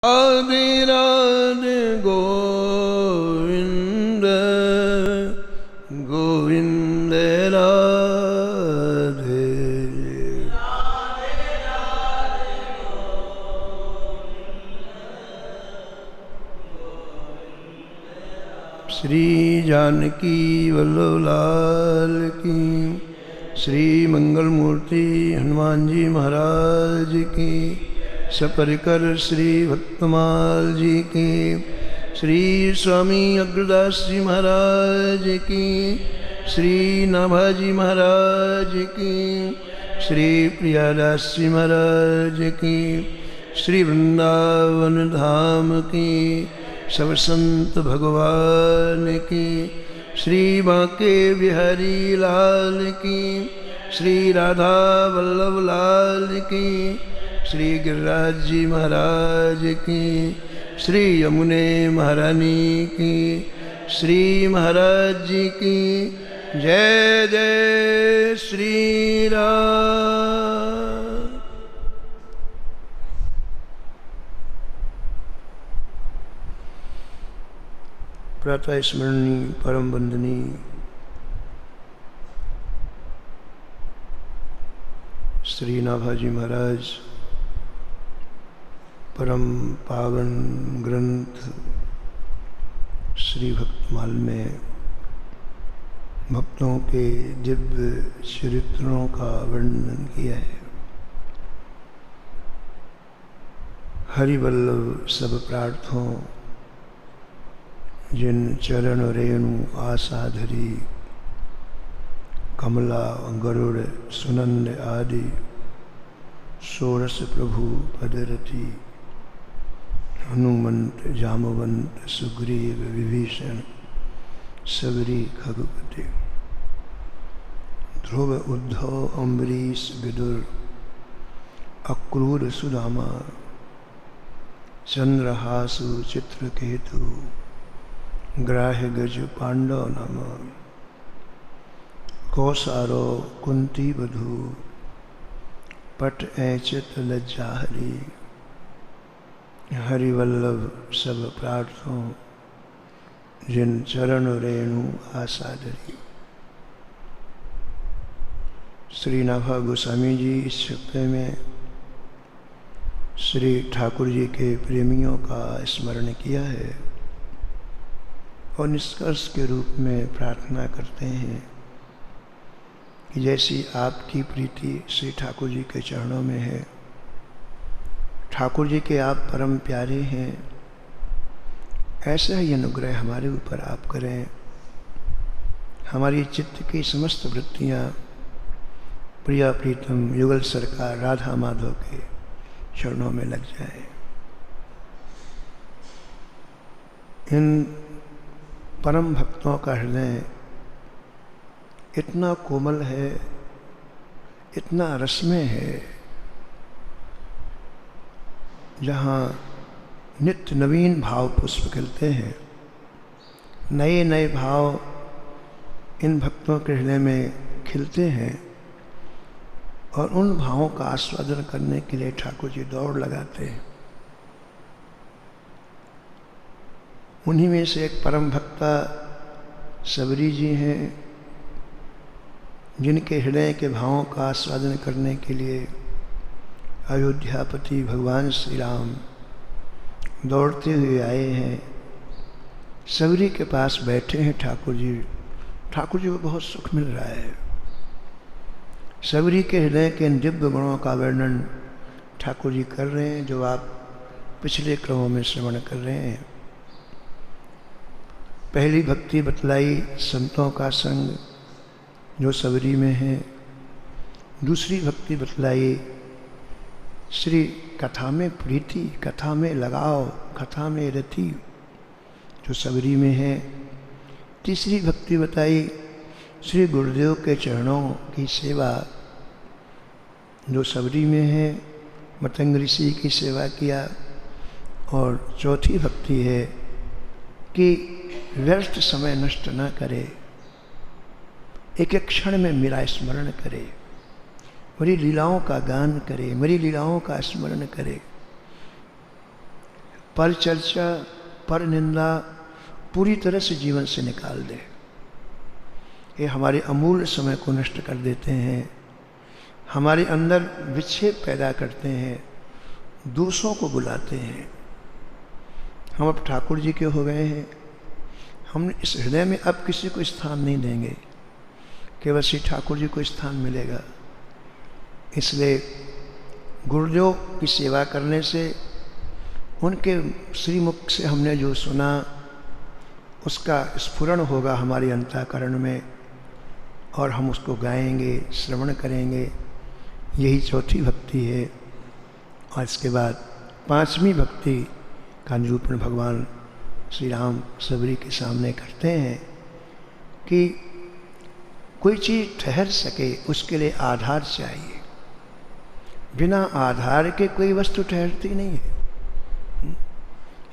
राधे राधे गोविंद गोविंद राधे श्री जानकी वल्लभ लाल की, श्री मंगल मूर्ति हनुमान जी महाराज की, सपरिकर श्री भक्तमाल जी की, श्री स्वामी अग्रदास जी महाराज की, श्री नाभाजी महाराज की, श्री प्रियादास जी महाराज की, श्री वृंदावन धाम की, सब संत भगवान की, श्री बांके बिहारी लाल की, श्री राधा वल्लभ लाल की, श्री गिरिराज जी महाराज की, श्री यमुने महारानी की, श्री महाराज जी की जय जय श्री राम। प्रातः स्मरणी परम वंदनी श्री नाभाजी महाराज परम पावन ग्रंथ श्री भक्तमाल में भक्तों के दिव्य चरित्रों का वर्णन किया है। हरिवल्लभ सब प्रार्थों जिन चरण रेणु आसाधरी, कमला गरुड़ सुनंद आदि षोडश प्रभु पदरति, हनुमंत जामवंत सुग्रीव विभीषण सबरी खगपति, ध्रुव उद्धव अम्बरीश विदुर अक्रूर सुदामा, चंद्रहासु चित्रकेतु ग्राह्य गज पांडव नाम, कौसारो कुंती बधू पट ऐचित लज्जाहरी, हरिवल्लभ सब प्रार्थों जिन चरण रेणु आसादरी। श्री नाभा गोस्वामी जी इस छप्पे में श्री ठाकुर जी के प्रेमियों का स्मरण किया है और निष्कर्ष के रूप में प्रार्थना करते हैं कि जैसी आपकी प्रीति श्री ठाकुर जी के चरणों में है, ठाकुर जी के आप परम प्यारे हैं, ऐसा ही अनुग्रह हमारे ऊपर आप करें। हमारी चित्त की समस्त वृत्तियाँ प्रिया प्रीतम युगल सरकार राधा माधव के चरणों में लग जाए। इन परम भक्तों का हृदय इतना कोमल है, इतना रसमय है, जहाँ नित्य नवीन भाव पुष्प खिलते हैं। नए नए भाव इन भक्तों के हृदय में खिलते हैं और उन भावों का आस्वादन करने के लिए ठाकुर जी दौड़ लगाते हैं। उन्हीं में से एक परम भक्ता सबरी जी हैं, जिनके हृदय के भावों का आस्वादन करने के लिए अयोध्यापति भगवान श्री राम दौड़ते हुए आए हैं। सबरी के पास बैठे हैं ठाकुर जी। ठाकुर जी को बहुत सुख मिल रहा है। सबरी के हृदय के इन दिव्य गुणों का वर्णन ठाकुर जी कर रहे हैं, जो आप पिछले क्रमों में श्रवण कर रहे हैं। पहली भक्ति बतलाई संतों का संग जो सबरी में है। दूसरी भक्ति बतलाई श्री कथा में प्रीति, कथा में लगाव, कथा में रति जो सबरी में है। तीसरी भक्ति बताई श्री गुरुदेव के चरणों की सेवा जो सबरी में है। मतंग ऋषि की सेवा किया। और चौथी भक्ति है कि व्यर्थ समय नष्ट न करे, एक एक क्षण में मेरा स्मरण करे, मेरी लीलाओं का गान करे, मेरी लीलाओं का स्मरण करे। पर चर्चा, पर निंदा पूरी तरह से जीवन से निकाल दे। ये हमारे अमूल्य समय को नष्ट कर देते हैं, हमारे अंदर विक्षेप पैदा करते हैं, दूसरों को बुलाते हैं। हम अब ठाकुर जी के हो गए हैं, हम इस हृदय में अब किसी को स्थान नहीं देंगे, केवल श्री ठाकुर जी को स्थान मिलेगा। इसलिए गुरुदेव की सेवा करने से, उनके श्रीमुख से हमने जो सुना उसका स्फुरण होगा हमारे अंतःकरण में, और हम उसको गाएंगे, श्रवण करेंगे। यही चौथी भक्ति है। और इसके बाद पांचवी भक्ति का निरूपण भगवान श्री राम सबरी के सामने करते हैं कि कोई चीज़ ठहर सके उसके लिए आधार चाहिए। बिना आधार के कोई वस्तु ठहरती नहीं है।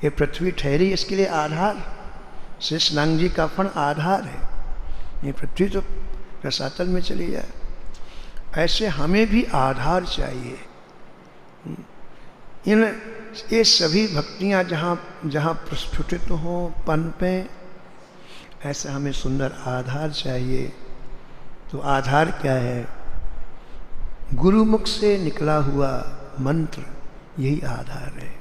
ये पृथ्वी ठहरी, इसके लिए आधार, शेषनाग जी का फण आधार है। ये पृथ्वी तो रसातल में चली जाए, ऐसे हमें भी आधार चाहिए। ये सभी भक्तियाँ जहाँ जहाँ प्रस्फुटित हों, पनपें, ऐसा हमें सुंदर आधार चाहिए। तो आधार क्या है? गुरुमुख से निकला हुआ मंत्र, यही आधार है।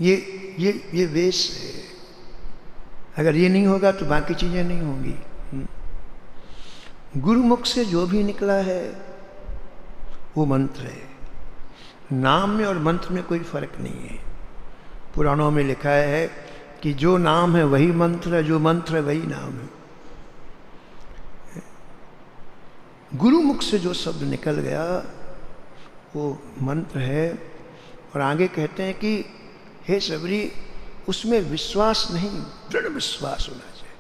ये वेश है। अगर ये नहीं होगा तो बाकी चीज़ें नहीं होंगी। गुरुमुख से जो भी निकला है वो मंत्र है। नाम में और मंत्र में कोई फर्क नहीं है। पुराणों में लिखा है कि जो नाम है वही मंत्र है, जो मंत्र है वही नाम है। गुरुमुख से जो शब्द निकल गया वो मंत्र है। और आगे कहते हैं कि हे सबरी, उसमें विश्वास नहीं, दृढ़ विश्वास होना चाहिए।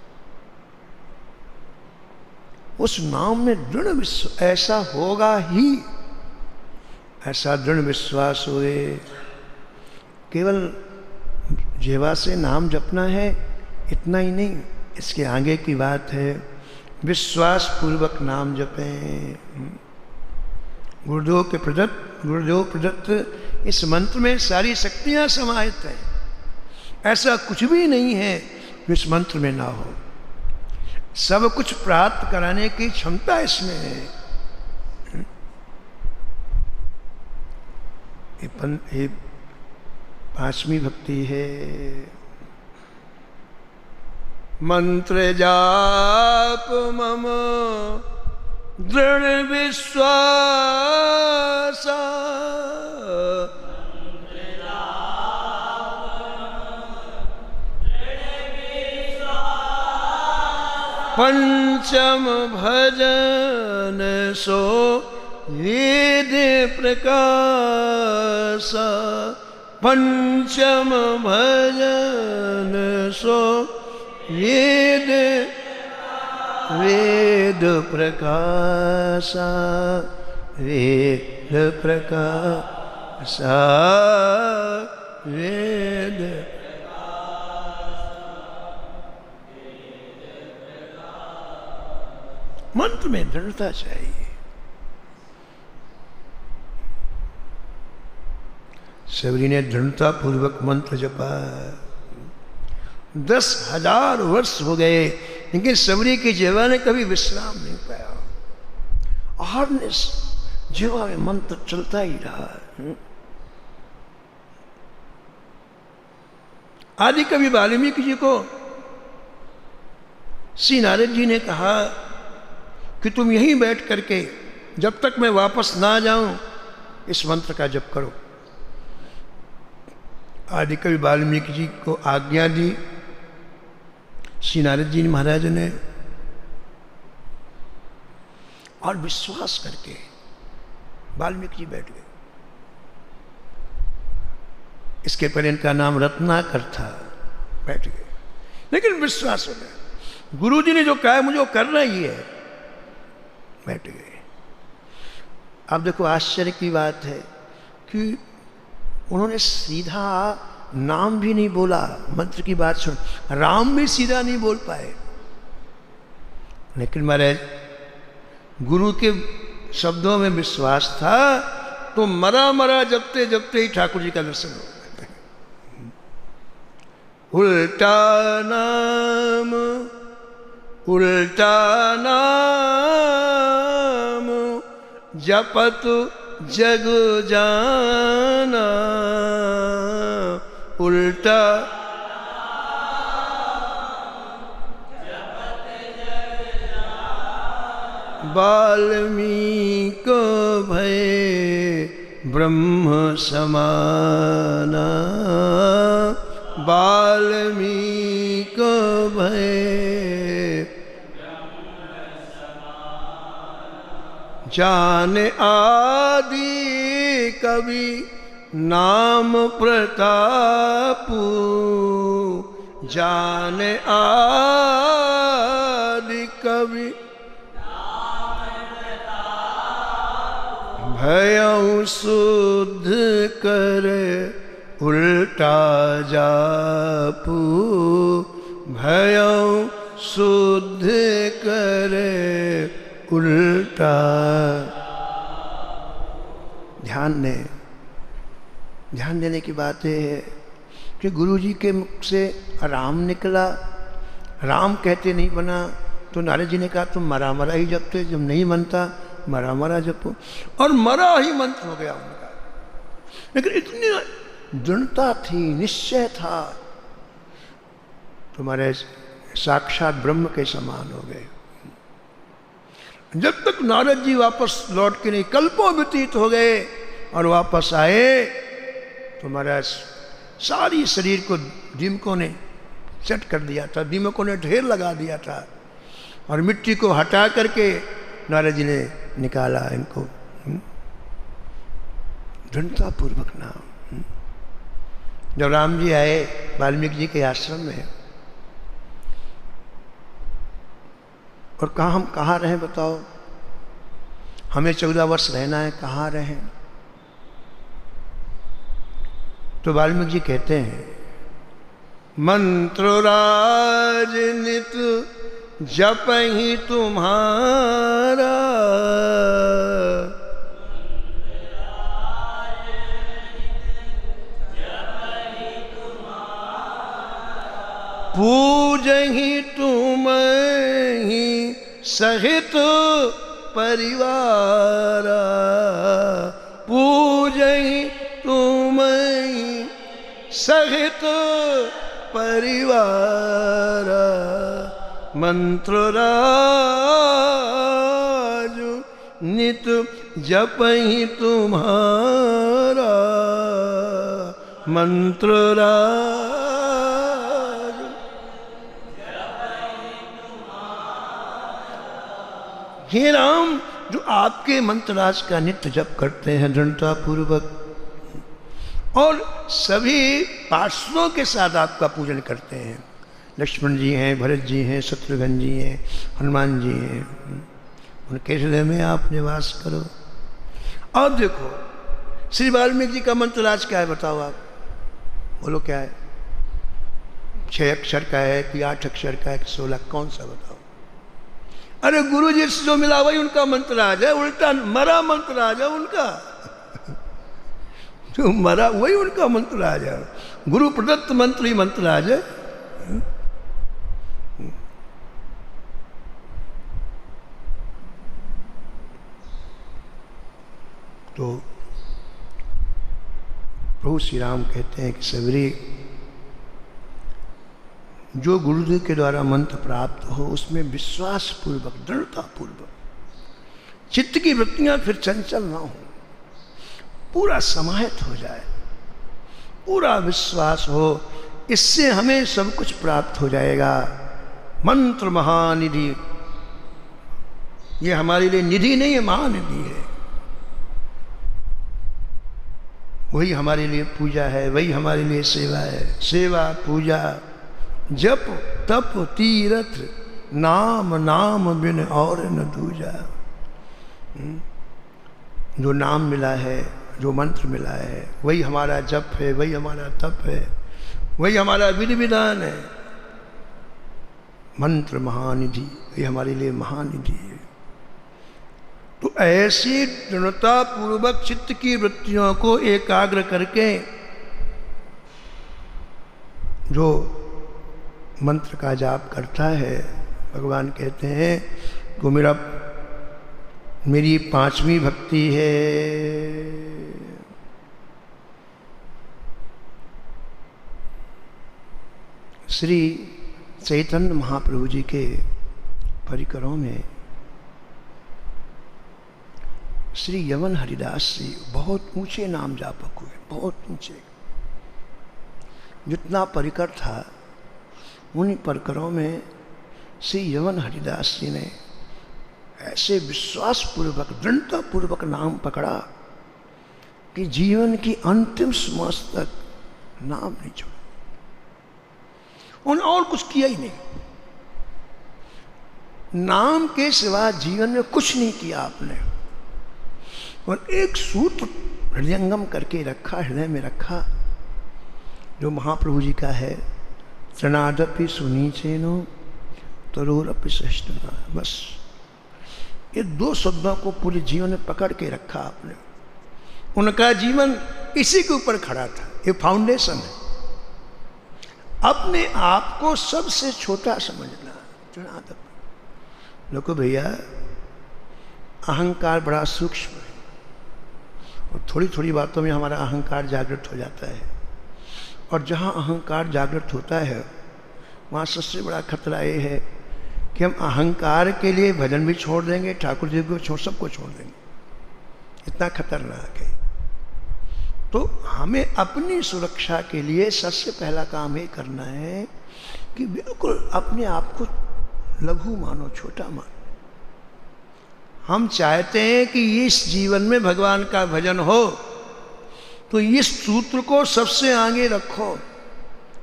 उस नाम में दृढ़ विश्वास, ऐसा होगा ही, ऐसा दृढ़ विश्वास होए। केवल जीवा से नाम जपना है इतना ही नहीं, इसके आगे की बात है विश्वास पूर्वक नाम जपें। गुरुदेव प्रदत्त इस मंत्र में सारी शक्तियां समाहित हैं। ऐसा कुछ भी नहीं है जो इस मंत्र में ना हो। सब कुछ प्राप्त कराने की क्षमता इसमें है। ये पांचवी भक्ति है। मंत्र जाप मम दृढ़ विश्वास, पंचम भजन सो वेद प्रकाश, पंचम भजन सो वेद प्रकाश, वेद प्रकाश, वेद। मंत्र में दृढ़ता चाहिए। सबरी ने दृढ़ता पूर्वक मंत्र जपा। 10,000 वर्ष हो गए, लेकिन सबरी की जीवा ने कभी विश्राम नहीं पाया। अहर्निश जीवा में मंत्र चलता ही रहा। आदि कवि वाल्मीकि जी को श्री नारद जी ने कहा कि तुम यहीं बैठ करके जब तक मैं वापस ना जाऊं इस मंत्र का जप करो। आदि कवि वाल्मीकि जी को आज्ञा दी। श्री नारद जी महाराज ने, और विश्वास करके वाल्मीकि जी बैठ गए। इसके पहले इनका नाम रत्नाकर था। बैठ गए, लेकिन विश्वास हो गया गुरु जी ने जो कहा है मुझे वो करना ही है। बैठ गए। अब देखो आश्चर्य की बात है कि उन्होंने सीधा नाम भी नहीं बोला। मंत्र की बात सुन, राम भी सीधा नहीं बोल पाए, लेकिन महाराज गुरु के शब्दों में विश्वास था तो मरा मरा जपते जपते ही ठाकुर जी का दर्शन हो गया। उल्टा नाम जपत जग जाना, उल्टा वाल्मीकि भय ब्रह्म समाना, वाल्मीकि भय जाने आदि कवि नाम प्रताप, जाने आदि कवि भयं शुद्ध करे उल्टा जापू, भयं शुद्ध करे उल्टा। ध्यान देने की बात है कि गुरु जी के मुख से राम निकला, राम कहते नहीं बना, तो नारद जी ने कहा तुम मरा मरा ही जपते, जब नहीं बनता मरा मरा जपो, और मरा ही मंत्र हो गया उनका। लेकिन इतनी दृढ़ता थी, निश्चय था, तुम्हारे साक्षात ब्रह्म के समान हो गए। जब तक नारद जी वापस लौट के नहीं, कल्पों व्यतीत हो गए और वापस आए तो महाराज सारी शरीर को दीमकों ने सेट कर दिया था, दीमकों ने ढेर लगा दिया था, और मिट्टी को हटा करके नारद जी ने निकाला इनको दृढ़ता पूर्वक नाम। जब राम जी आए वाल्मीकि जी के आश्रम में, और कहा हम कहाँ रहें बताओ, हमें 14 वर्ष रहना है, कहाँ रहें? तो वाल्मीकि जी कहते हैं मंत्र राजनित जप ही तुम्हारा, पूज ही तुम ही सहित परिवार, पूज ही तुम ही सहित परिवार, मंत्र राज नित जप ही तुम्हारा, मंत्र राज। हे राम, जो आपके मंत्रराज का नित्य जप करते हैं दृढ़ता पूर्वक, और सभी पार्षदों के साथ आपका पूजन करते हैं, लक्ष्मण जी हैं, भरत जी हैं, शत्रुघ्न जी हैं, हनुमान जी हैं, उनके हृदय में आप निवास करो। अब देखो श्री वाल्मीकि जी का मंत्रराज क्या है बताओ आप, बोलो क्या है? 6 अक्षर का है कि 8 अक्षर का है कि 16, कौन सा बताओ? अरे गुरु जी से जो मिला वही उनका मंत्रराज है, उल्टा मरा मंत्रराज है उनका। जो मरा वही उनका मंत्रराज है, गुरु प्रदत्त मंत्र ही मंत्रराज है। तो प्रभु श्री राम कहते हैं कि सबरी, जो गुरुदेव के द्वारा मंत्र प्राप्त हो उसमें विश्वास पूर्वक, दृढ़ता पूर्वक, चित्त की वृत्तियां फिर चंचल ना हो, पूरा समाहित हो जाए, पूरा विश्वास हो, इससे हमें सब कुछ प्राप्त हो जाएगा। मंत्र महानिधि, ये हमारे लिए निधि नहीं है, महानिधि है। वही हमारे लिए पूजा है, वही हमारे लिए सेवा है। सेवा, पूजा, जप, तप, तीर्थ, नाम, नाम बिन और न दूजा। जो नाम मिला है, जो मंत्र मिला है, वही हमारा जप है, वही हमारा तप है, वही हमारा विधि विधान है। मंत्र महानिधि, ये हमारे लिए महानिधि है। तो ऐसी दृढ़ता पूर्वक चित्त की वृत्तियों को एकाग्र करके जो मंत्र का जाप करता है, भगवान कहते हैं वो मेरी 5वीं भक्ति है। श्री चैतन्य महाप्रभु जी के परिकरों में श्री यमन हरिदास जी बहुत ऊंचे नाम जापक हुए, बहुत ऊंचे। जितना परिकर था उन्हीं परिकरों में श्री यमन हरिदास जी ने ऐसे विश्वास पूर्वक, दृढ़ता पूर्वक नाम पकड़ा कि जीवन की अंतिम श्वास तक नाम नहीं छोड़ा। उन्होंने और कुछ किया ही नहीं, नाम के सिवा जीवन में कुछ नहीं किया आपने। और एक सूत्र हृदयंगम करके रखा, हृदय में रखा, जो महाप्रभु जी का है, तृणादपि सुनीचेनो तरोरपि सहिष्णुना। बस ये 2 शब्दों को पूरे जीवन में पकड़ के रखा आपने। उनका जीवन इसी के ऊपर खड़ा था, ये फाउंडेशन है। अपने आप को सबसे छोटा समझना। देखो भैया, अहंकार बड़ा सूक्ष्म है और थोड़ी थोड़ी बातों में हमारा अहंकार जागृत हो जाता है। और जहाँ अहंकार जागृत होता है वहाँ सबसे बड़ा खतरा ये है कि हम अहंकार के लिए भजन भी छोड़ देंगे, ठाकुर जी को सबको छोड़ देंगे। इतना खतरनाक है। तो हमें अपनी सुरक्षा के लिए सबसे पहला काम ये करना है कि बिल्कुल अपने आप को लघु मानो, छोटा मानो। हम चाहते हैं कि इस जीवन में भगवान का भजन हो, तो इस सूत्र को सबसे आगे रखो,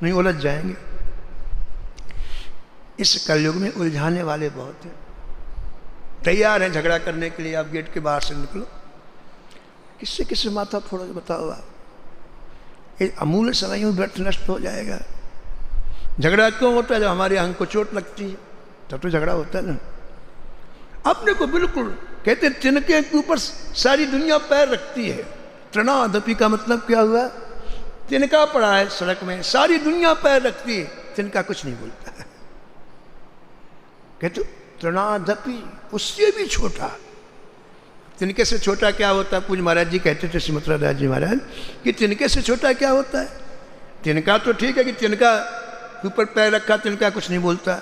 नहीं उलझ जाएंगे। इस कलयुग में उलझाने वाले बहुत हैं, तैयार हैं झगड़ा करने के लिए। आप गेट के बाहर से निकलो, किससे किससे माथा फोड़ोगे बताओ आप? ये अमूल्य समय में व्यर्थ नष्ट हो जाएगा। झगड़ा क्यों होता है? जब हमारे अहंग को चोट लगती है तब तो झगड़ा होता है ना। अपने को बिल्कुल कहते तिनके के ऊपर सारी दुनिया पैर रखती है। तृणादपि का मतलब क्या हुआ? तिनका पड़ा है सड़क में, सारी दुनिया पैर रखती है, तिनका कुछ नहीं बोलता है। कहते तृणादपि, उससे भी छोटा। तिनके से छोटा क्या होता है? पूज्य महाराज जी कहते थे, सुमित्रा दास जी महाराज, कि तिनके से छोटा क्या होता है? तिनका तो ठीक है कि तिनका ऊपर पैर रखा, तिनका कुछ नहीं बोलता,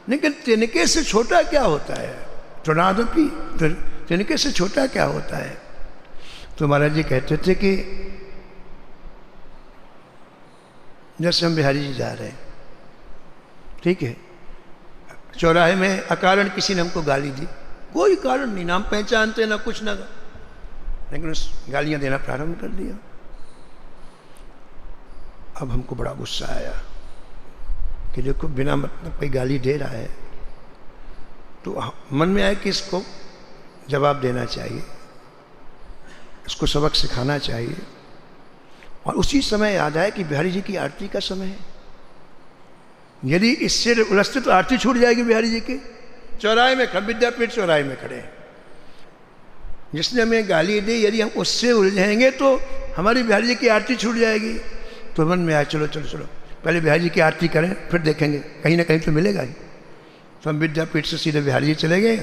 लेकिन तिनके से छोटा क्या होता है? तृणादपि, तिनके से छोटा क्या होता है? तो महाराज जी कहते थे कि जैसे हम बिहारी जी जा रहे हैं, ठीक है, चौराहे में अकारण किसी ने हमको गाली दी, कोई कारण नहीं, नाम पहचानते ना कुछ ना, लेकिन उस गालियां देना प्रारंभ कर दिया। अब हमको बड़ा गुस्सा आया कि देखो बिना मतलब कोई गाली दे रहा है, तो मन में आया कि इसको जवाब देना चाहिए, इसको सबक सिखाना चाहिए। और उसी समय याद आया कि बिहारी जी की आरती का समय है। यदि इससे उलझते तो आरती छूट जाएगी बिहारी जी की। चौराहे में खड़े, विद्यापीठ चौराहे में खड़े हैं, जिसने हमें गाली दी, यदि हम उससे उलझेंगे तो हमारी बिहारी जी की आरती छूट जाएगी। तो मन में आया चलो चलो चलो पहले बिहारी जी की आरती करें, फिर देखेंगे, कहीं ना कहीं तो मिलेगा ही। तो हम विद्यापीठ से सीधे बिहारी जी चले गए,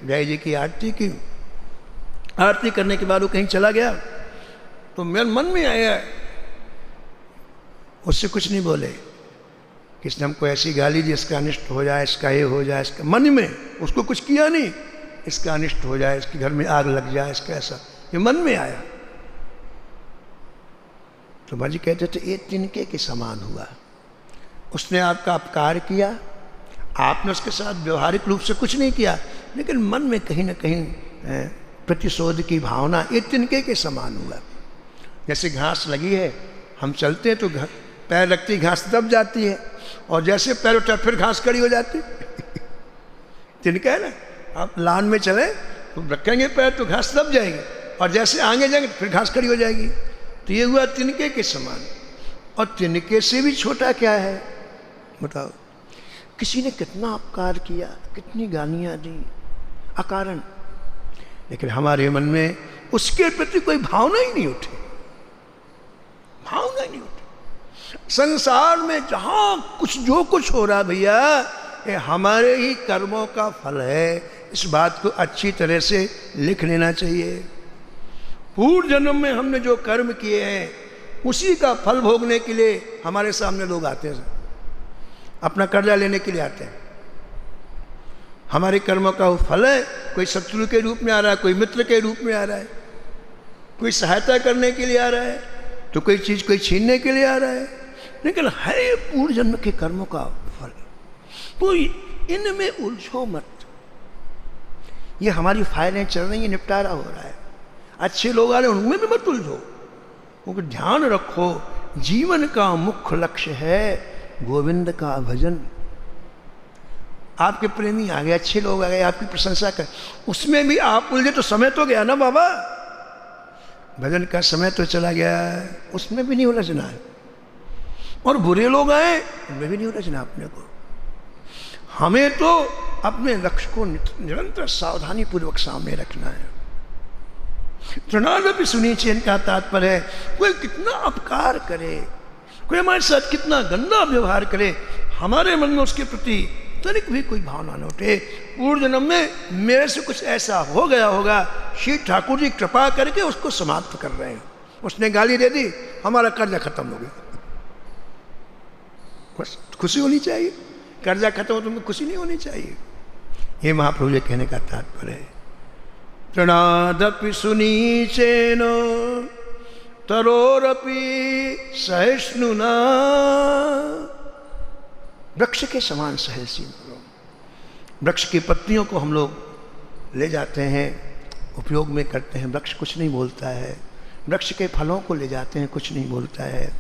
बिहारी जी की आरती की। आरती करने के बाद वो कहीं चला गया, तो मेरे मन में आया, उससे कुछ नहीं बोले, किसने हमको ऐसी गाली दी, इसका अनिष्ट हो जाए, इसका ये हो जाए, इसका मन में उसको कुछ किया नहीं, इसका अनिष्ट हो जाए, इसके घर में आग लग जाए, इसका ऐसा, ये मन में आया। तो बाजी कहते थे ये तिनके के समान हुआ। उसने आपका अपकार किया, आपने उसके साथ व्यवहारिक रूप से कुछ नहीं किया, लेकिन मन में कहीं ना कहीं प्रतिशोध की भावना, ये तिनके के समान हुआ। जैसे घास लगी है, हम चलते हैं तो पैर रखती घास दब जाती है, और जैसे पैर उठा फिर घास खड़ी हो जाती तिनका है ना। आप लान में चले तो रखेंगे पैर तो घास दब जाएगी, और जैसे आगे जाएंगे फिर घास खड़ी हो जाएगी। तो ये हुआ तिनके के समान। और तिनके से भी छोटा क्या है बताओ? किसी ने कितना अपकार किया, कितनी गालियां दी अकारण, लेकिन हमारे मन में उसके प्रति कोई भावना ही नहीं उठी, भावना ही नहीं उठी। संसार में जहां कुछ जो कुछ हो रहा भैया, ये हमारे ही कर्मों का फल है। इस बात को अच्छी तरह से लिख लेना चाहिए। पूर्व जन्म में हमने जो कर्म किए हैं उसी का फल भोगने के लिए हमारे सामने लोग आते हैं, अपना कर्जा लेने के लिए आते हैं। हमारे कर्मों का वो फल है, कोई शत्रु के रूप में आ रहा है, कोई मित्र के रूप में आ रहा है, कोई सहायता करने के लिए आ रहा है, तो कोई चीज़ कोई छीनने के लिए आ रहा है, लेकिन है पूर्व जन्म के कर्मों का फल। तो इनमें उलझो मत। ये हमारी फाइलें चल रही हैं, निपटारा हो रहा है, अच्छे लोग आ रहे हैं, उनमें भी मत उलझो। क्योंकि ध्यान रखो, जीवन का मुख्य लक्ष्य है गोविंद का भजन। आपके प्रेमी आ गए, अच्छे लोग आ गए, आपकी प्रशंसा कर, उसमें भी आप उलझे तो समय तो गया ना बाबा। भजन का समय तो चला गया, उसमें भी नहीं उलझना है। और बुरे लोग आए, उनमें भी नहीं उलझना अपने को। हमें तो अपने लक्ष्य को निरंतर सावधानी पूर्वक सामने रखना है। तृणादपि सुनीचेन का तात्पर्य है, कोई कितना अपकार करे, कोई हमारे साथ कितना गंदा व्यवहार करे, हमारे मन में उसके प्रति तनिक भी कोई भावना न उठे। पूर्व जन्म में मेरे से कुछ ऐसा हो गया होगा, श्री ठाकुर जी कृपा करके उसको समाप्त कर रहे हैं। उसने गाली दे दी, हमारा कर्जा खत्म हो गया। बस खुशी होनी चाहिए। कर्जा खत्म हो तो खुशी नहीं होनी चाहिए। ये महाप्रभु जी कहने का तात्पर्य है। तृणादपि सुनीचेन तरोरपि सहिष्णुना, वृक्ष के समान सहनशील करो। वृक्ष की पत्तियों को हम लोग ले जाते हैं, उपयोग में करते हैं, वृक्ष कुछ नहीं बोलता है। वृक्ष के फलों को ले जाते हैं, कुछ नहीं बोलता है।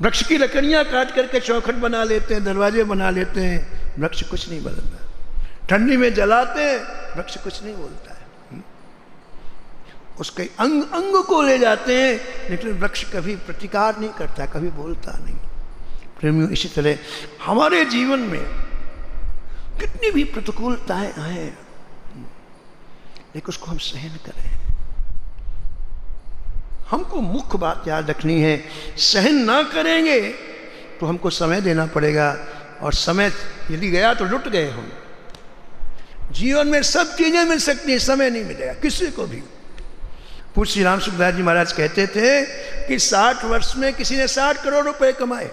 वृक्ष की लकड़ियां काट करके चौखट बना लेते हैं, दरवाजे बना लेते हैं, वृक्ष कुछ नहीं बोलता। ठंडी में जलाते हैं, वृक्ष कुछ नहीं बोलता है। उसके अंग अंग को ले जाते हैं, लेकिन वृक्ष कभी प्रतिकार नहीं करता, कभी बोलता नहीं। प्रेमियों, इसी तरह हमारे जीवन में कितनी भी प्रतिकूलताएं आए, लेकिन उसको हम सहन करें। हमको मुख्य बात याद रखनी है, सहन ना करेंगे तो हमको समय देना पड़ेगा, और समय यदि गया तो लुट गए हम। जीवन में सब चीजें मिल सकती हैं, समय नहीं मिलेगा किसी को भी। पूज्य श्री राम सुखदास जी महाराज कहते थे कि 60 वर्ष में किसी ने 60 करोड़ रुपए कमाए,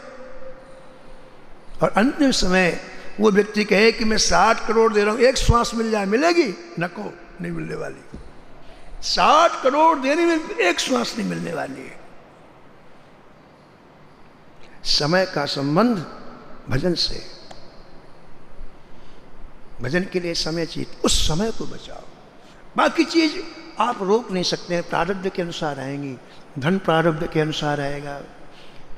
और अंतिम समय वो व्यक्ति कहे कि मैं 60 करोड़ दे रहा हूं, एक श्वास मिल जाए, मिलेगी? नको, नहीं मिलने वाली। 60 करोड़ देने में एक श्वास नहीं मिलने वाली है। समय का संबंध भजन से, भजन के लिए समय चाहिए, उस समय को बचाओ। बाकी चीज आप रोक नहीं सकते हैं, प्रारब्ध के अनुसार आएंगी। धन प्रारब्ध के अनुसार आएगा,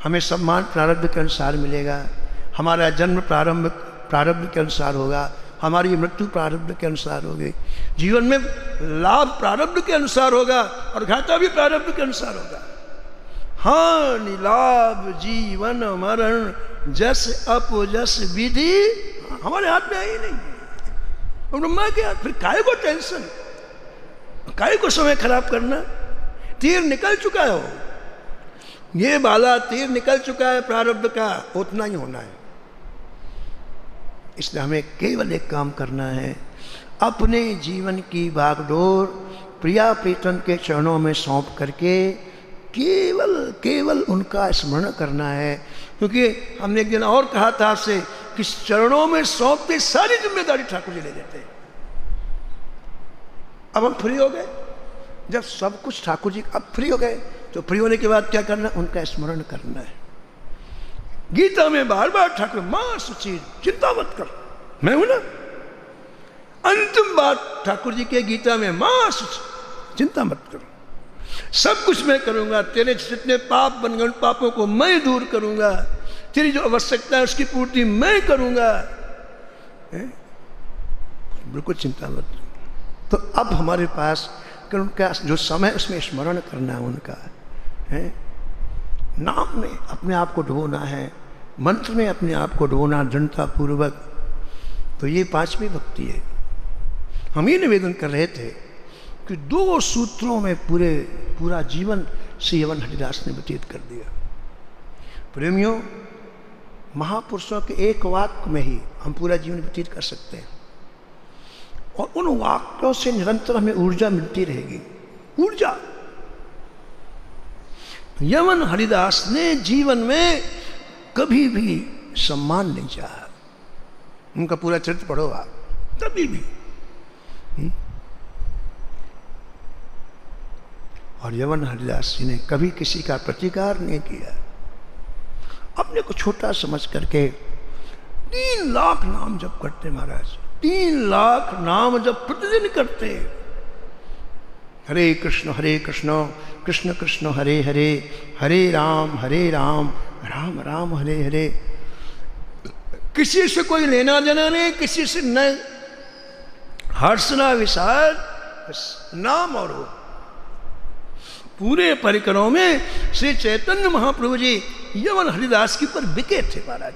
हमें सम्मान प्रारब्ध के अनुसार मिलेगा, हमारा जन्म प्रारब्ध के अनुसार होगा, हमारी मृत्यु प्रारब्ध के अनुसार होगी। जीवन में लाभ प्रारब्ध के अनुसार होगा, और घाटा भी प्रारब्ध के अनुसार होगा। हानि लाभ जीवन मरण जस अपजस विधि हमारे हाथ में आई नहीं है, ब्रह्मा के हाथ। फिर काहे को टेंशन, काहे को समय खराब करना? तीर निकल चुका हो, ये बाला तीर निकल चुका है प्रारब्ध का, उतना ही होना है। इसलिए हमें केवल एक काम करना है, अपने जीवन की बागडोर प्रिया प्रीतम के चरणों में सौंप करके केवल उनका स्मरण करना है। क्योंकि हमने एक दिन और कहा था आपसे कि चरणों में सौंपते सारी जिम्मेदारी ठाकुर जी ले लेते हैं। अब हम फ्री हो गए, जब सब कुछ ठाकुर जी अब फ्री हो गए, तो फ्री होने के बाद क्या करना? उनका स्मरण करना है। गीता में बार बार ठाकुर मां सुचि चिंता मत कर, मैं हूं ना। अंतिम बात ठाकुर जी के गीता में, मां सुचि चिंता मत करो, सब कुछ मैं करूंगा, तेरे जितने पाप बन गए उन पापों को मैं दूर करूंगा, तेरी जो आवश्यकता है उसकी पूर्ति मैं करूंगा, बिल्कुल चिंता मत। तो अब हमारे पास उनका जो समय उसमें स्मरण करना है, उनका है नाम में अपने आप को डुबोना है, मंत्र में अपने आप को डुबोना दृढ़ता पूर्वक। तो ये 5वीं भक्ति है। हम ये निवेदन कर रहे थे कि 2 सूत्रों में पूरा जीवन श्री यवन हरिदास ने व्यतीत कर दिया। प्रेमियों, महापुरुषों के एक वाक्य में ही हम पूरा जीवन व्यतीत कर सकते हैं, और उन वाक्यों से निरंतर हमें ऊर्जा मिलती रहेगी। ऊर्जा। यमन हरिदास ने जीवन में कभी भी सम्मान नहीं चाहा। उनका पूरा चरित्र पढ़ो आप, कभी भी। और यमन हरिदास जी ने कभी किसी का प्रतिकार नहीं किया। अपने को छोटा समझ करके 3 लाख नाम जप करते महाराज, 3 लाख नाम जप प्रतिदिन करते। हरे कृष्ण कृष्ण कृष्ण हरे हरे, हरे राम राम राम हरे हरे। किसी से कोई लेना देना नहीं, किसी से न हर्ष न विषाद, बस नाम और हो। पूरे परिकरों में श्री चैतन्य महाप्रभु जी यमन हरिदास के ऊपर बिके थे महाराज।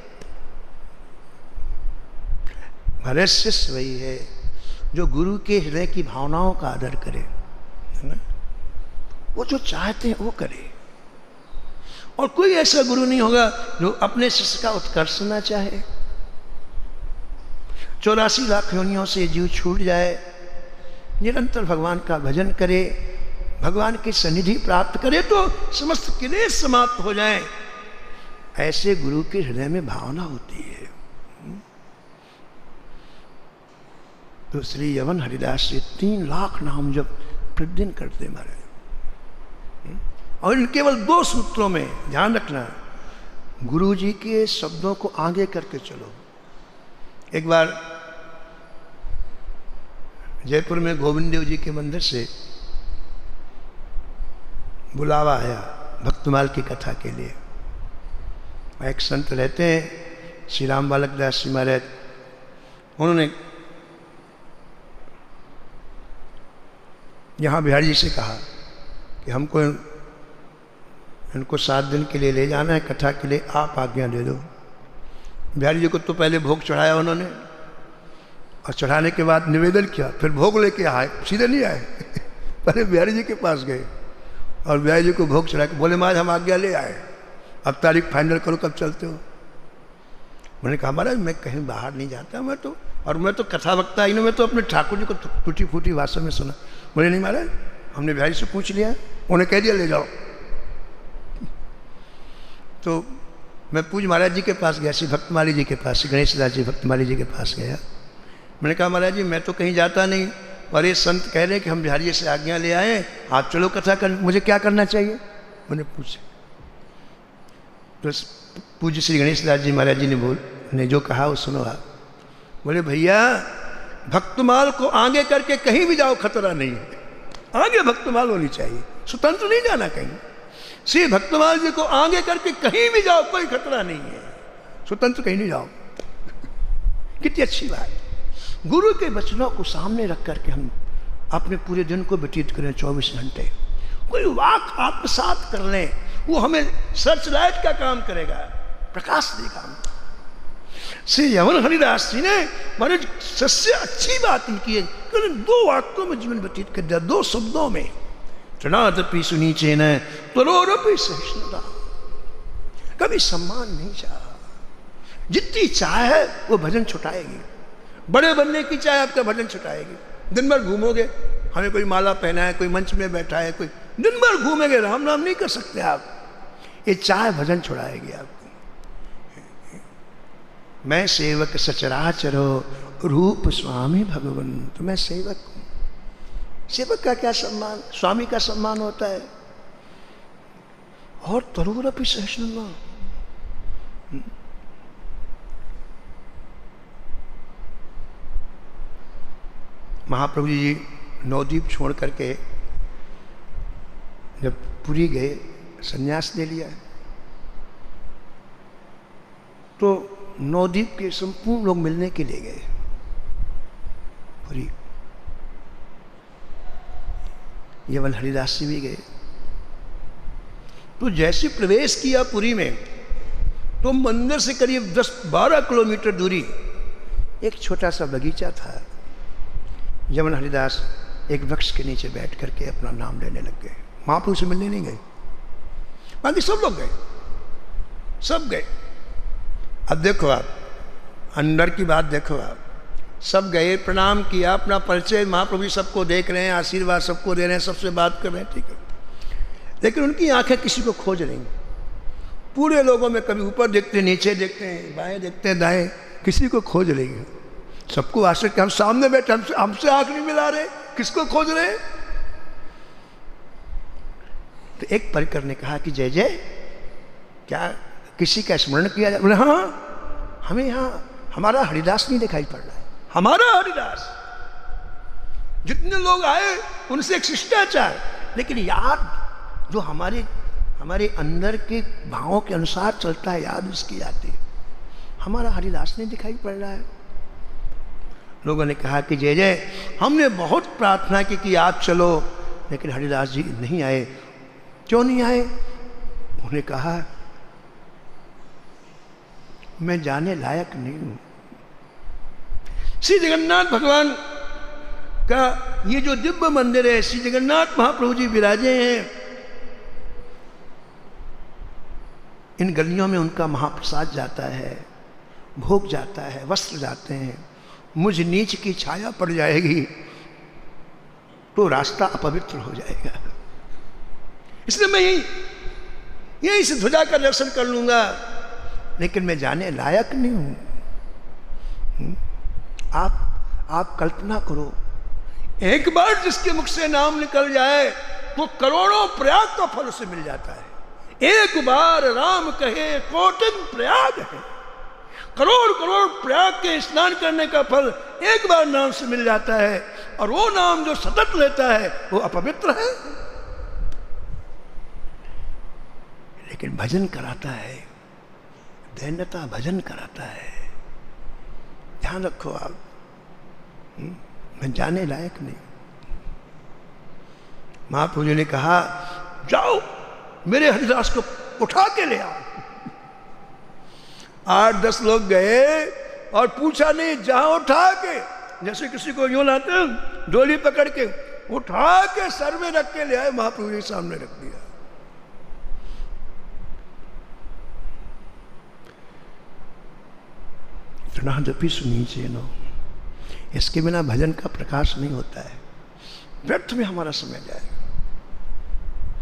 हमारे शिष्य वही है जो गुरु के हृदय की भावनाओं का आदर करे, है ना? वो जो चाहते हैं वो करे। और कोई ऐसा गुरु नहीं होगा जो अपने शिष्य का उत्कर्ष ना चाहे। 84 लाख योनियों से जीव छूट जाए, निरंतर भगवान का भजन करे, भगवान की सन्निधि प्राप्त करे तो समस्त क्लेश समाप्त हो जाए। ऐसे गुरु के हृदय में भावना होती है। तो श्री यमन हरिदास जी 3 लाख नाम जब प्रतिदिन करते महाराज। और इन केवल 2 सूत्रों में ध्यान रखना, गुरु जी के शब्दों को आगे करके चलो। एक बार जयपुर में गोविंद देव जी के मंदिर से बुलावा आया भक्तमाल की कथा के लिए। एक संत रहते हैं श्री राम बालक दास जी महाराज, उन्होंने यहाँ बिहारी जी से कहा कि हमको इनको 7 दिन के लिए ले जाना है कथा के लिए, आप आज्ञा दे दो। बिहारी जी को तो पहले भोग चढ़ाया उन्होंने, और चढ़ाने के बाद निवेदन किया, फिर भोग लेके आए, सीधे नहीं आए पहले बिहारी जी के पास गए और बिहारी जी को भोग चढ़ा के बोले महाराज हम आज्ञा ले आए, अब तारीख फाइनल करो कब चलते हो। मैंने कहा महाराज मैं कहीं बाहर नहीं जाता, मैं तो कथा वक्ता ही नहीं, मैं तो अपने ठाकुर जी को टूटी फूटी भाषा में सुना। बोले नहीं महाराज हमने बिहारी से पूछ लिया, उन्हें कह दिया ले जाओ। तो मैं पूज महाराज जी के पास गया, श्री भक्तमाली जी के पास, श्री गणेश दास जी भक्तमाली जी के पास गया। मैंने कहा महाराज जी मैं तो कहीं जाता नहीं, और ये संत कह रहे हैं कि हम बिहारी जी से आज्ञा ले आए, आप चलो कथा कर, मुझे क्या करना चाहिए। मैंने पूछा तो पूज्य श्री गणेश दास जी महाराज जी ने जो कहा वो सुनो आप। बोले भैया भक्तमाल को आगे करके कहीं भी जाओ खतरा नहीं है, आगे भक्तमाल होनी चाहिए, स्वतंत्र नहीं जाना कहीं। श्री भक्तमाल जी को आगे करके कहीं भी जाओ कोई खतरा नहीं है, स्वतंत्र कहीं नहीं जाओ। कितनी अच्छी बात। गुरु के वचनों को सामने रख करके हम अपने पूरे दिन को व्यतीत करें। 24 घंटे कोई वाक आत्मसात कर लें, वो हमें सर्च लाइट का काम करेगा, प्रकाश देगा। श्री यमन हरिदास जी ने हमारे सबसे अच्छी बात इनकी है, 2 वाक्यों में जीवन व्यतीत कर दिया, 2 शब्दों में। तृणादपि सुनीचे न त्वरोरपि सहिष्णुता। कभी सम्मान नहीं चाहा, जितनी चाह है वो भजन छुटाएगी। बड़े बनने की चाह आपका भजन छुटाएगी। दिन भर घूमोगे, हमें कोई माला पहना है, कोई मंच में बैठा है, कोई दिन भर घूमेंगे, राम नाम नहीं कर सकते आप। ये चाह भजन छुड़ाएगी आपको। मैं सेवक सचराचरो रूप स्वामी भगवन। तो मैं सेवक हूं। सेवक का क्या सम्मान, स्वामी का सम्मान होता है। और तरुरपि सहिष्णुता, महाप्रभु जी नवद्वीप छोड़ करके जब पुरी गए, संन्यास ले लिया, तो नवद्वीप के संपूर्ण लोग मिलने के लिए गए पुरी। यमन हरिदास जी भी गए। तो जैसे प्रवेश किया पुरी में, तो मंदिर से करीब 10-12 किलोमीटर दूरी एक छोटा सा बगीचा था। यमन हरिदास एक वृक्ष के नीचे बैठ करके अपना नाम लेने लग गए। महाप्रभु से मिलने नहीं गए, बाकी सब लोग गए, सब गए। अब देखो आप, अंदर की बात देखो आप, सब गए, प्रणाम किया, अपना परिचय, महाप्रभु सबको देख रहे हैं, आशीर्वाद सबको दे रहे हैं, सबसे बात कर रहे हैं, ठीक है। लेकिन उनकी आंखें किसी को खोज रही। पूरे लोगों में कभी ऊपर देखते हैं, नीचे देखते हैं, बाएं देखते हैं, दाएं, किसी को खोज रही है। सबको आश्चर्य कि हम सामने बैठे, हमसे आंख नहीं मिला रहे, किसको खोज रहे हैं? तो एक परिकर ने कहा कि जय जय, क्या किसी का स्मरण किया जाए? बोले हाँ, हमें यहाँ हमारा हरिदास नहीं दिखाई पड़ रहा है। हमारा हरिदास, जितने लोग आए उनसे एक शिष्टाचार, लेकिन याद जो हमारे अंदर के भावों के अनुसार चलता है, याद उसकी आती है। हमारा हरिदास नहीं दिखाई पड़ रहा है। लोगों ने कहा कि जय जय, हमने बहुत प्रार्थना की कि आप चलो, लेकिन हरिदास जी नहीं आए। क्यों नहीं आए? उन्होंने कहा मैं जाने लायक नहीं हूं। श्री जगन्नाथ भगवान का ये जो दिव्य मंदिर है, श्री जगन्नाथ महाप्रभु जी विराजे हैं, इन गलियों में उनका महाप्रसाद जाता है, भोग जाता है, वस्त्र जाते हैं। मुझ नीच की छाया पड़ जाएगी तो रास्ता अपवित्र हो जाएगा। इसलिए मैं यहीं से ध्वजा का दर्शन कर लूंगा, लेकिन मैं जाने लायक नहीं हूं। आप कल्पना करो, एक बार जिसके मुख से नाम निकल जाए वो करोड़ों प्रयाग का फल उसे मिल जाता है। एक बार राम कहे कोटिन प्रयाग है। करोड़ करोड़ प्रयाग के स्नान करने का फल एक बार नाम से मिल जाता है, और वो नाम जो सतत लेता है वो अपवित्र है। लेकिन भजन कराता है, दैन्यता भजन कराता है। ध्यान रखो आप, मैं जाने लायक नहीं। महाप्रभु जी ने कहा जाओ मेरे हरिदास को उठा के ले आओ। 8-10 लोग गए और पूछा नहीं, जहां उठा के, जैसे किसी को यूं लाते हैं डोली पकड़ के, उठा के सर में रख के ले आए, महाप्रभु जी सामने रख दिया। इतना जपी सुनीचे नो, इसके बिना भजन का प्रकाश नहीं होता है, व्यर्थ में हमारा समय जाएगा।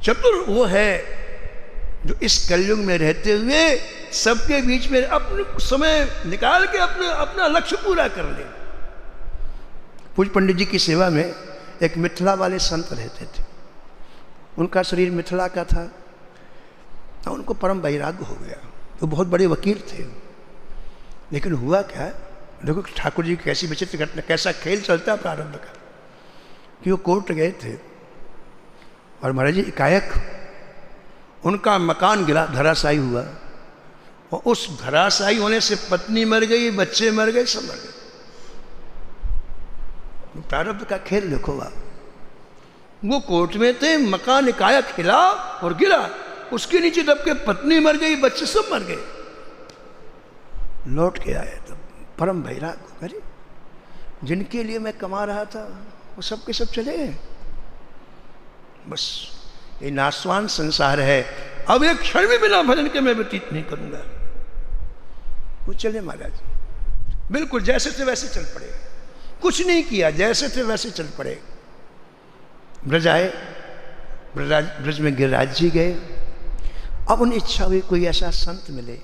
चतुर वो है जो इस कलयुग में रहते हुए सबके बीच में अपने समय निकाल के अपना लक्ष्य पूरा कर ले। पूज पंडित जी की सेवा में एक मिथिला वाले संत रहते थे। उनका शरीर मिथिला का था, तो उनको परम वैराग्य हो गया। वो बहुत बड़े वकील थे, लेकिन हुआ क्या, देखो ठाकुर जी की कैसी विचित्र घटना, कैसा खेल चलता प्रारंभ का, कि वो कोर्ट गए थे और महाराज जी एकाएक उनका मकान गिरा, धराशायी हुआ, और उस धराशायी होने से पत्नी मर गई, बच्चे मर गए, सब मर गए। प्रारब्ध का खेल देखो आप। वो कोर्ट में थे, मकान एकाएक हिला और गिरा, उसके नीचे दब के पत्नी मर गई, बच्चे सब मर गए। लौट के आए तो परम वैराग्य, अरे जिनके लिए मैं कमा रहा था वो सब के सब चले गए। बस ये नाशवान संसार है, अब एक क्षण भी बिना भजन के मैं व्यतीत नहीं करूंगा। वो चले महाराज, बिल्कुल जैसे थे वैसे चल पड़े, कुछ नहीं किया, जैसे थे वैसे चल पड़े। ब्रज आए, ब्रज में गिरिराज जी गए। अब उन्हें इच्छा हुई कोई ऐसा संत मिले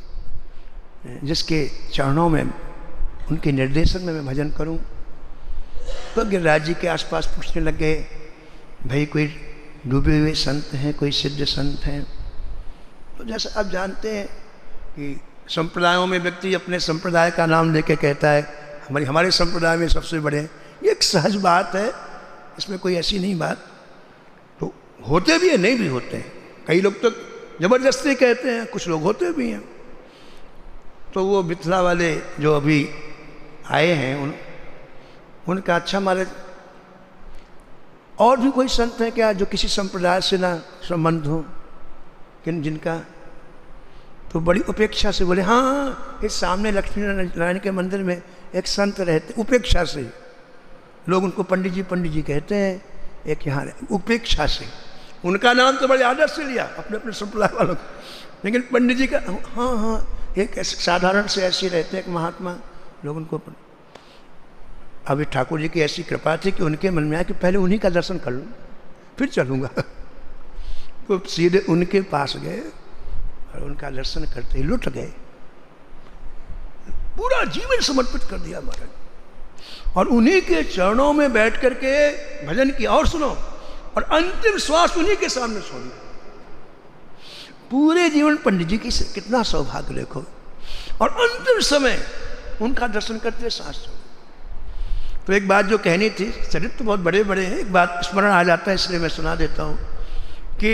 जिसके चरणों में, उनके निर्देशन में मैं भजन करूं। तो गिरिराज जी के आसपास पूछने लग गए, भाई कोई डूबे हुए संत हैं, कोई सिद्ध संत हैं? तो जैसा आप जानते हैं कि संप्रदायों में व्यक्ति अपने संप्रदाय का नाम लेके कहता है हमारे संप्रदाय में सबसे बड़े, ये एक सहज बात है, इसमें कोई ऐसी नहीं बात। तो होते भी हैं, नहीं भी होते हैं, कई लोग तो जबरदस्ती कहते हैं, कुछ लोग होते भी हैं। तो वो मिथिला वाले जो अभी आए हैं उनका अच्छा महाराज और भी कोई संत है क्या जो किसी संप्रदाय से ना संबंध हो, किन जिनका? तो बड़ी उपेक्षा से बोले हाँ, इस सामने लक्ष्मी नारायण के मंदिर में एक संत रहते, उपेक्षा से लोग उनको पंडित जी कहते हैं। एक यहाँ उपेक्षा से, उनका नाम तो बड़े आदर से लिया अपने अपने संप्रदाय वालों को, लेकिन पंडित जी का हाँ हाँ, एक साधारण से ऐसे रहते हैं एक महात्मा, लोग उनको। अभी ठाकुर जी की ऐसी कृपा थी कि उनके मन में आया कि पहले उन्हीं का दर्शन कर लूँ फिर चलूँगा। तो सीधे उनके पास गए और उनका दर्शन करते ही लुट गए, पूरा जीवन समर्पित कर दिया महाराज। और उन्हीं के चरणों में बैठ करके भजन किया। और सुनो, और अंतिम श्वास उन्हीं के सामने छोड़ी। पूरे जीवन पंडित जी की कितना सौभाग्य देखो। और अंतिम समय उनका दर्शन करते सांस छोड़ी। तो एक बात जो कहनी थी, चरित्र तो बहुत बड़े बड़े हैं, एक बात स्मरण आ जाता है इसलिए मैं सुना देता हूँ कि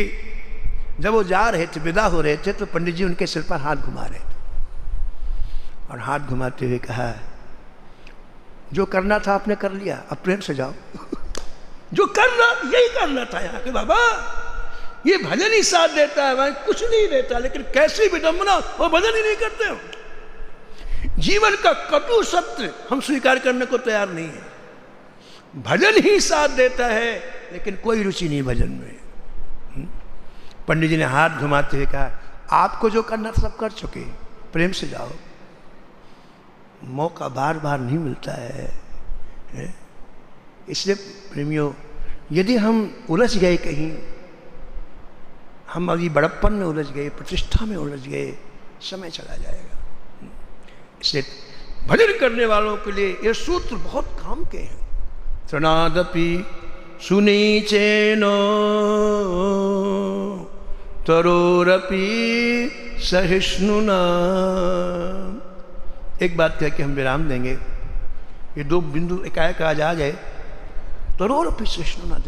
जब वो जा रहे थे, विदा हो रहे थे, तो पंडित जी उनके सिर पर हाथ घुमा रहे थे और हाथ घुमाते हुए कहा, जो करना था आपने कर लिया, अब प्रेम से जाओ। जो करना यही करना था यहाँ के बाबा, ये भजन ही साथ देता है, वहां कुछ नहीं देता। लेकिन कैसी विडंबना, वो भजन ही नहीं करते हो। जीवन का कटु सत्य हम स्वीकार करने को तैयार नहीं है। भजन ही साथ देता है लेकिन कोई रुचि नहीं भजन में। पंडित जी ने हाथ घुमाते हुए कहा, आपको जो करना था सब कर चुके, प्रेम से जाओ। मौका बार बार नहीं मिलता है। इसलिए प्रेमियों, यदि हम उलझ गए कहीं, हम अभी बड़प्पन में उलझ गए, प्रतिष्ठा में उलझ गए, समय चला जाएगा। इसलिए भजन करने वालों के लिए ये सूत्र बहुत काम के हैं। तृणादपि सुनीचेनो तरोरपि सहिष्णुना। एक बात कह के हम विराम देंगे, ये दो बिंदु एकाएक आज आ जाए। तरोरपि सहिष्णुना,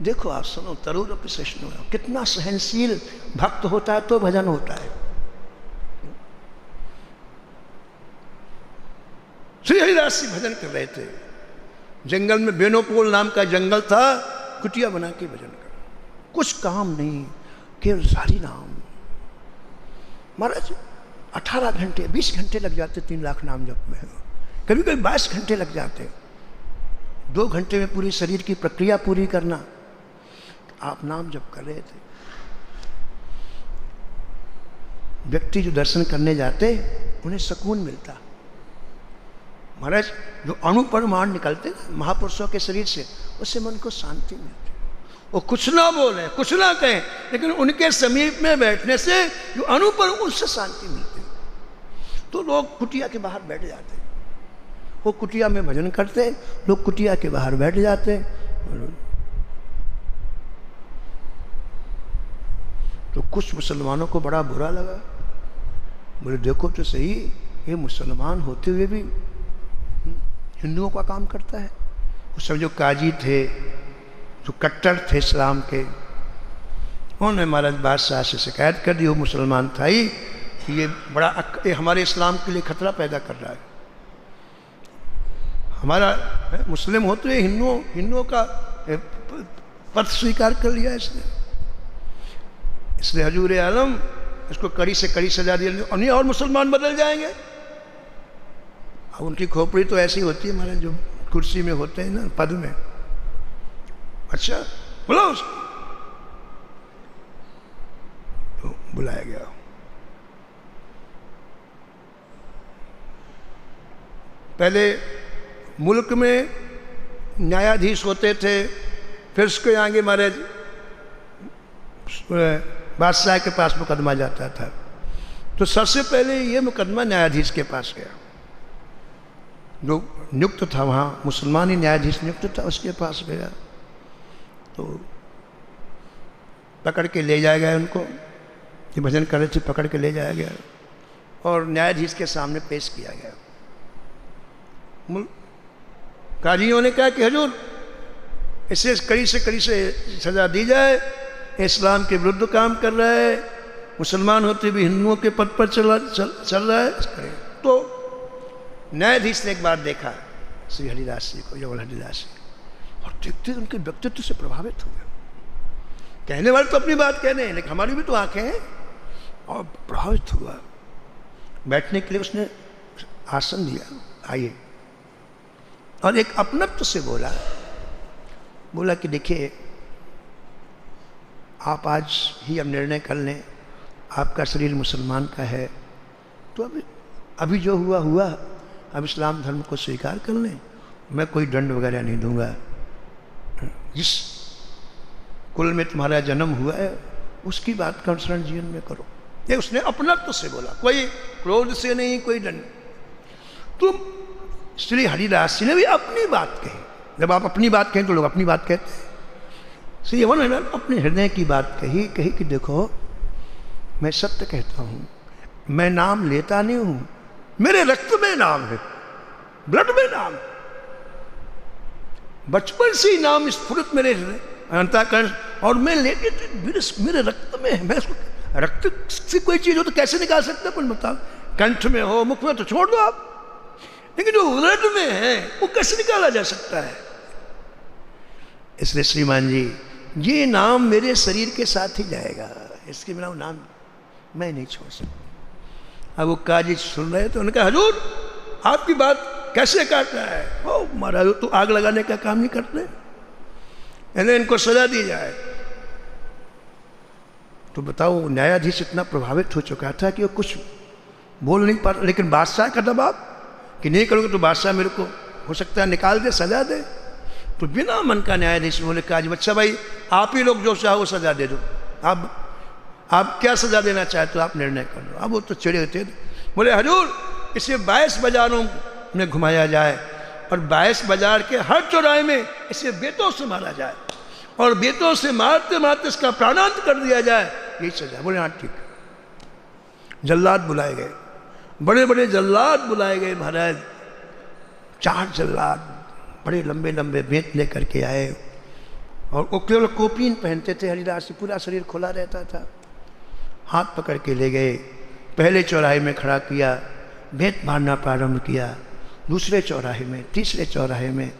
देखो आप सुनो, तरोरपि सहिष्णुना, कितना सहनशील भक्त होता है तो भजन होता है। श्री हरिदास जी भजन कर रहे थे, जंगल में बेनोपोल नाम का जंगल था, कुटिया बना के भजन कर, कुछ काम नहीं, केवल हरि नाम। महाराज 18 घंटे 20 घंटे लग जाते 3 लाख नाम जप में, कभी कभी 22 घंटे लग जाते। 2 घंटे में पूरी शरीर की प्रक्रिया पूरी करना। आप नाम जप कर रहे थे। व्यक्ति जो दर्शन करने जाते उन्हें सुकून मिलता। महाराज जो अणु परमाणु निकलते ना महापुरुषों के शरीर से, उससे मन को शांति मिलती। वो कुछ ना बोले, कुछ ना कहें, लेकिन उनके समीप में बैठने से जो अणु पर, उससे शांति मिलती। तो लोग कुटिया के बाहर बैठ जाते, वो कुटिया में भजन करते, लोग कुटिया के बाहर बैठ जाते। तो कुछ मुसलमानों को बड़ा बुरा लगा, बोले देखो तो सही, ये मुसलमान होते हुए भी हिंदुओं का काम करता है। उस समय जो काजी थे, जो कट्टर थे इस्लाम के, उन्होंने महाराज बादशाह से शिकायत कर दी, वो मुसलमान था ही, कि ये हमारे इस्लाम के लिए खतरा पैदा कर रहा है। हमारा मुस्लिम होते हुए हिंदुओं का पथ स्वीकार कर लिया इसने। इसलिए हजूर आलम इसको कड़ी से कड़ी सजा दी, और मुसलमान बदल जाएंगे। अब उनकी खोपड़ी तो ऐसी होती है महाराज, जो कुर्सी में होते हैं ना, पद में। अच्छा बुलाओ उसको, तो बुलाया गया। पहले मुल्क में न्यायाधीश होते थे, फिर उसके आगे महाराज बादशाह के पास मुकदमा जाता था। तो सबसे पहले ये मुकदमा न्यायाधीश के पास गया, जो नियुक्त था वहाँ, मुसलमान ही न्यायाधीश नियुक्त था, उसके पास गया। तो पकड़ के ले जाया गया उनको, ये भजन कर रहे थे, पकड़ के ले जाया गया और न्यायाधीश के सामने पेश किया गया। काजियों ने कहा कि हजूर, इसे कड़ी से कड़ी से सजा दी जाए, इस्लाम के विरुद्ध काम कर रहा है, मुसलमान होते भी हिंदुओं के पद पर चल रहा है। तो न्यायाधीश ने एक बार देखा श्री हरिदास जी को, जवल हरिदास जी, और देखते उनके व्यक्तित्व से प्रभावित हो गए। कहने वाले तो अपनी बात कहने हैं, लेकिन हमारी भी तो आंखें हैं, और प्रभावित हुआ। बैठने के लिए उसने आसन दिया, आइए, और एक अपनत्व से बोला कि देखिए, आप आज ही अब निर्णय कर लें, आपका शरीर मुसलमान का है, तो अभी जो हुआ हुआ, अब इस्लाम धर्म को स्वीकार कर लें, मैं कोई दंड वगैरह नहीं दूंगा। जिस कुल में तुम्हारा जन्म हुआ है उसकी बात का अनुसरण जीवन में करो। ये उसने अपनत्व से बोला, कोई क्रोध से नहीं, कोई दंड। तुम श्री हरिदास जी ने भी अपनी बात कही। जब आप अपनी बात कहें तो लोग अपनी बात कहते हैं। श्री यवन ने अपने हृदय की बात कही कि देखो मैं सत्य कहता हूँ, मैं नाम लेता नहीं हूँ, मेरे रक्त में नाम है, ब्लड में नाम, बचपन से ही नाम स्फुरित मेरे अंतःकरण, और मैं लेके मेरे रक्त में है। मैं रक्त से कोई चीज हो तो कैसे निकाल सकते हैं? बताओ, कंठ में हो, मुख में तो छोड़ दो आप, लेकिन जो ब्लड में है वो कैसे निकाला जा सकता है? इसलिए श्रीमान जी, ये नाम मेरे शरीर के साथ ही जाएगा, इसके बिना वो नाम मैं नहीं छोड़ सकता। अब वो काजी सुन रहे तो उन्होंने कहा, हजूर आपकी बात कैसे काटना है? ओ महाराज, तो आग लगाने का काम नहीं करते, यानी इनको सजा दी जाए। तो बताओ, न्यायाधीश इतना प्रभावित हो चुका था कि वो कुछ बोल नहीं पा रहा, लेकिन बादशाह का दबाव कि नहीं करोगे तो बादशाह मेरे को हो सकता है निकाल दे, सजा दे। तो बिना मन का न्यायाधीश बोले, काजी अच्छा भाई आप ही लोग जो चाहो सजा दे दो, आप क्या सजा देना चाहते हो, आप निर्णय कर लो। अब वो तो चिड़े थे, बोले हजूर इसे 22 बाजारों में घुमाया जाए और 22 बाजार के हर चौराहे में इसे बेतों से मारा जाए और बेतों से मारते मारते इसका प्राणांत कर दिया जाए, यही सजा। बोले हाँ ठीक। जल्लाद बुलाए गए, बड़े बड़े जल्लाद बुलाए गए महाराज। 4 जल्लाद बड़े लंबे लंबे बेंत लेकर के आए और वो केवल कोपीन पहनते थे, हरिदास, पूरा शरीर खुला रहता था। हाथ पकड़ के ले गए, पहले चौराहे में खड़ा किया, बेंत मारना प्रारंभ किया, दूसरे चौराहे में, तीसरे चौराहे में,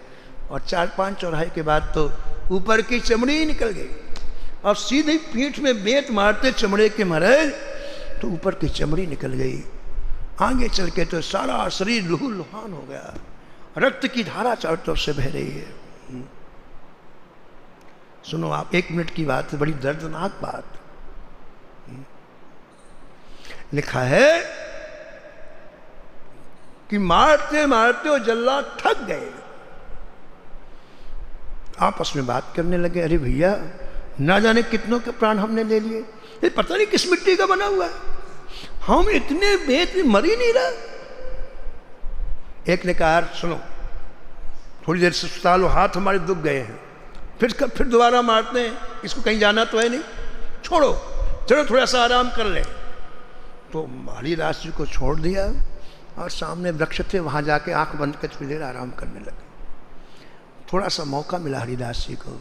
और 4-5 चौराहे के बाद तो ऊपर की चमड़ी ही निकल गई और सीधी पीठ में बेंत मारते चमड़े के महाराज तो ऊपर की चमड़ी निकल गई। आगे चल के तो सारा शरीर लहू लुहान हो गया, रक्त की धारा चारों तरफ से बह रही है। सुनो आप, 1 मिनट की बात है, बड़ी दर्दनाक बात। लिखा है कि मारते मारते वो जल्लाद थक गए, आपस में बात करने लगे, अरे भैया ना जाने कितनों के प्राण हमने ले लिए, ये पता नहीं किस मिट्टी का बना हुआ है, हम इतने बेत में मर ही नहीं रहा। एक ने कहा सुनो थोड़ी देर से सुता लो, हाथ हमारे दुख गए हैं, फिर दोबारा मारते हैं, इसको कहीं जाना तो है नहीं, छोड़ो, चलो थोड़ा सा आराम कर ले। तो हरिदास जी को छोड़ दिया और सामने वृक्ष थे, वहाँ जाके आंख बंद कर थोड़ी देर आराम करने लगे। थोड़ा सा मौका मिला हरिदास जी को,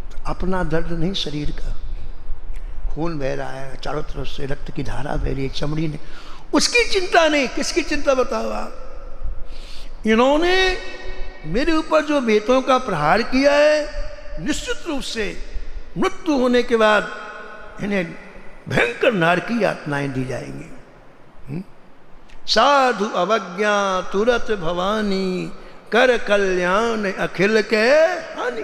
तो अपना दर्द नहीं, शरीर का खून बह रहा है चारों तरफ से, रक्त की धारा बह रही है, चमड़ी ने, उसकी चिंता नहीं। किसकी चिंता बताओ आप? इन्होंने मेरे ऊपर जो बेतों का प्रहार किया है, निश्चित रूप से मृत्यु होने के बाद इन्हें भयंकर नरकी यातनाएं दी जाएंगी। साधु अवज्ञा तुरत भवानी, कर कल्याण अखिल के हानि।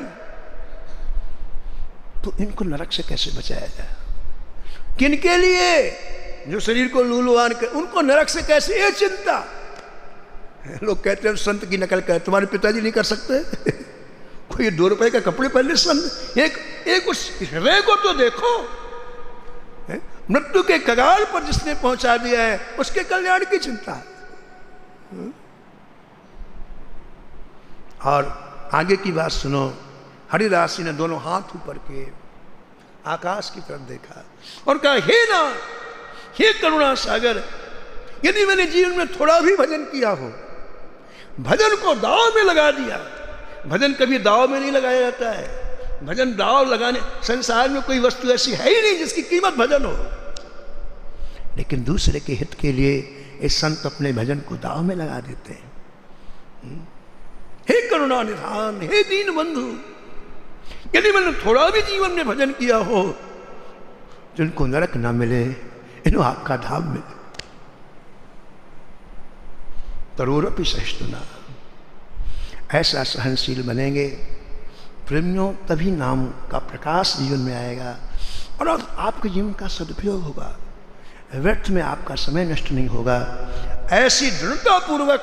तो इनको नरक से कैसे बचाया जाए? किनके लिए? जो शरीर को लूलुआन कर, उनको नरक से कैसे, ये चिंता। लोग कहते हैं संत की नकल कर, तुम्हारे पिताजी नहीं कर सकते? कोई 2 रुपए का कपड़े पहले संत, एक उस हृदय को तो देखो, मृत्यु के कगार पर जिसने पहुंचा दिया है उसके कल्याण की चिंता है। और आगे की बात सुनो, हरिदास जी ने दोनों हाथ ऊपर किए, आकाश की तरफ देखा और कहा, हे नाथ, हे करुणा सागर, यदि मैंने जीवन में थोड़ा भी भजन किया हो, भजन को दाव में लगा दिया, भजन कभी दाव में नहीं लगाया जाता है, भजन दाव लगाने, संसार में कोई वस्तु ऐसी है ही नहीं जिसकी कीमत भजन हो, लेकिन दूसरे के हित के लिए इस संत अपने भजन को दाव में लगा देते हैं। हे करुणा निधान, हे दीन बंधु, यदि मैंने थोड़ा भी जीवन में भजन किया हो, जिनको नरक ना मिले, इन्हों आपका धाम मिले। तरोरपि सहिष्णुना, ऐसा सहनशील बनेंगे प्रेमियों तभी नाम का प्रकाश जीवन में आएगा और आपके जीवन का सदुपयोग होगा, व्यर्थ में आपका समय नष्ट नहीं होगा। ऐसी दृढ़ता पूर्वक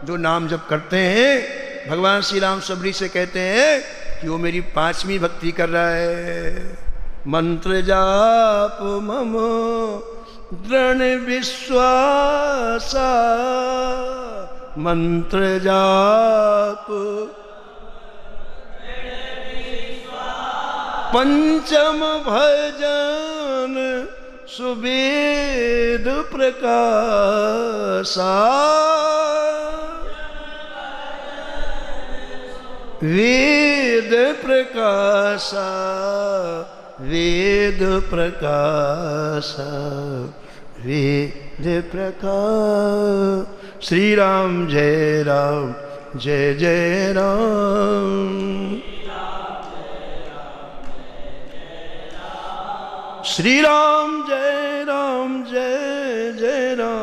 जो नाम जप करते हैं, भगवान श्री राम सबरी से कहते हैं कि वो मेरी 5वीं भक्ति कर रहा है। मंत्र जाप मम दृढ़ विश्वास, मंत्र जाप पंचम भजन सुवेद प्रकाशा, वेद प्रकाशा, वेद प्रकाशा, वेद प्रकाश। श्री राम जय राम, जय जय राम, श्री राम जय राम, जय जय राम।